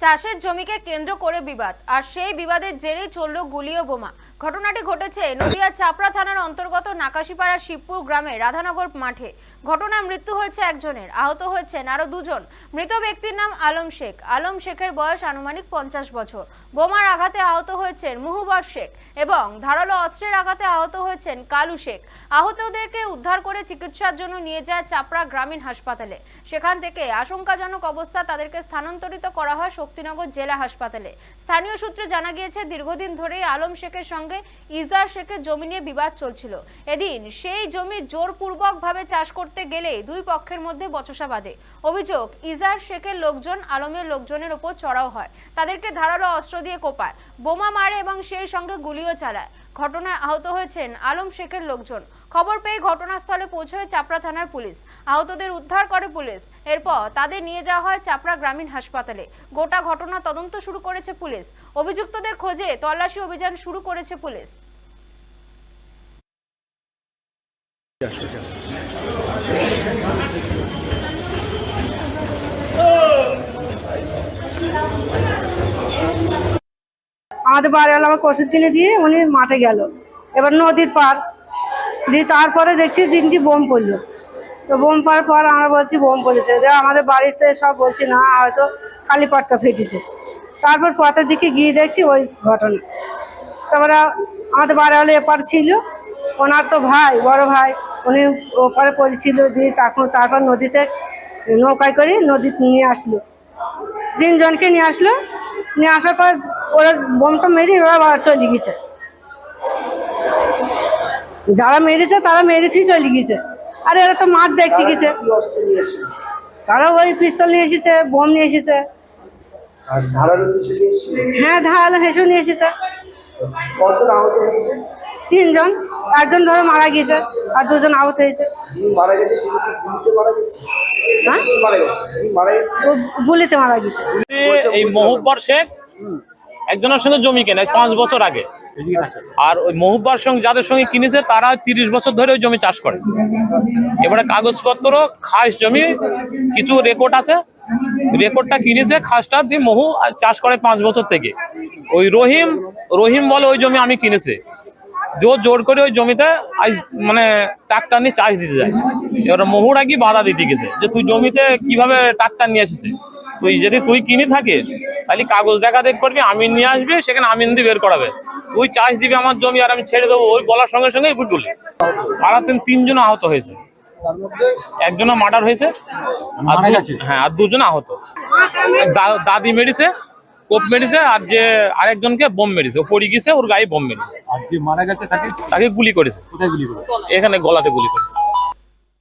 চাষের জমিকে কেন্দ্র করে বিবাদ, আর সেই বিবাদের জেরেই চলল গুলি ও বোমা। ঘটনাটি ঘটেছে নদিয়া চাপড়া থানার অন্তর্গত নাকাশিপাড়া শিবপুর গ্রামে রাধানগর মাঠে। ঘটনায় মৃত্যু হয়েছে একজনের, আহত হয়েছেন আরো দুজন। মৃত ব্যক্তির নাম আলম শেখ। আলম শেখের বয়স আনুমানিক 50 বছর। বোমার আঘাতে আহত হয়েছেন মুহুবর শেখ এবং ধারালো অস্ত্রের আঘাতে আহত হয়েছেন কালু শেখ। আহতদেরকে উদ্ধার করে চিকিৎসার জন্য নিয়ে যায় চাপড়া গ্রামীণ হাসপাতালে। সেখান থেকে আশঙ্কাজনক অবস্থা তাদেরকে স্থানান্তরিত করা হয় শক্তিনগর জেলা হাসপাতালে। স্থানীয় সূত্রে জানা গিয়েছে, দীর্ঘদিন ধরেই আলম শেখের সঙ্গে ইজার শেখের জমি নিয়ে বিবাদ চলছিল। এদিন সেই জমি জোরপূর্বক ভাবে চাষ করতে গেলে দুই পক্ষের মধ্যে বচসা বাঁধে। অভিযোগ, ইজার শেখের লোকজন আলমের লোকজনের উপর চড়াও হয়, তাদেরকে ধারালো অস্ত্র দিয়ে কোপায়, বোমা মারে এবং সেই সঙ্গে গুলিও চালায়। ঘটনায় আহত হয়েছেন আলম শেখের লোকজন। খবর পেয়ে ঘটনাস্থলে পৌঁছয় চাপড়া থানার পুলিশ। আহতদের উদ্ধার করে পুলিশ। এরপর তাদের নিয়ে যাওয়া হয় চাপড়া গ্রামীণ হাসপাতালে। গোটা ঘটনা তদন্ত শুরু করেছে পুলিশ। অভিযুক্তদের খোঁজে তল্লাশি অভিযান শুরু করেছে পুলিশ। আমাদের বাড়িওয়ালা আমার ওষুধ কিনে দিয়ে উনি মাঠে গেল, এবার নদীর পার দিয়ে তারপরে দেখছি তিনটি বোম পড়লো। তো বোম পড়ার পর আমরা বলছি বোম পড়েছে, আমাদের বাড়িতে সব বলছি না হয়তো কালী পটকা ফেটেছে। তারপর পথের দিকে গিয়ে দেখছি ওই ঘটনা। তারপরে আমাদের বাড়িওয়ালা এপার ছিল, ওনার তো ভাই, বড় ভাই, উনি ওপারে পড়েছিল। দিয়ে তারপর নদীতে নৌকায় করে নদী নিয়ে আসলো, তিনজনকে নিয়ে আসলো। নিয়ে আসার পর ওরা বোমটা মেরে ওরা চলে গেছে। যারা মেরেছে তারা মেরেছেই চলে গেছে। আর এরা তো মাঠ দেখতে গেছে, তারা ওই পিস্তল নিয়ে এসেছে, বোম নিয়ে এসেছে। হ্যাঁ, ধারালো হেসে নিয়ে এসেছে। তিনজন, একজন ধরে মারা গিয়েছে আর দুজন আহত হয়েছে। গুলিতে মারা গেছে। এই মহুব্বর শেখ একজনের সঙ্গে জমি কেনে 5 বছর আগে, আর ওই মহুব্বর সঙ্গে যাদের সঙ্গে কিনেছে তারা 30 বছর ধরে ওই জমি চাষ করে। এবারে কাগজপত্র খাস জমি কিছু রেকর্ড আছে, রেকর্ডটা কিনেছে খাসটা দিয়ে মহু চাষ করে 5 বছর থেকে। ওই রহিম বলে ওই জমি আমি কিনেছে, জোর করে ওই জমিতে মানে ট্রাক্টর নিয়ে চাষ দিতে যায়। এবার মহুরা কি বাধা দিতে গেছে যে তুই জমিতে কিভাবে ট্রাক্টর নিয়ে এসেছে, তুই কিনে থাকিস তাহলে কাগজ দেখা দেখ করবি, আমিন নিয়ে আসবি, সেখানে আমিন দিয়ে বের করাবে, তুই চাষ দিবি আমার জমি আর আমি ছেড়ে দেবো। ওই বলার সঙ্গে সঙ্গে গুলি আর তিনজন আহত হয়েছে, একজনের মার্ডার হয়েছে, হ্যাঁ, আর দুজন আহত। দাদি মেরেছে, কোপ মেরেছে, আর যে আরেকজনকে বোম মেরেছে, ও পড়ে গেছে, ওর গায়ে বোম মেরেছে। আর যে মারা গেছে তাকে গুলি করেছে, কোথায় গুলি করেছে? এখানে গলাতে গুলি করেছে।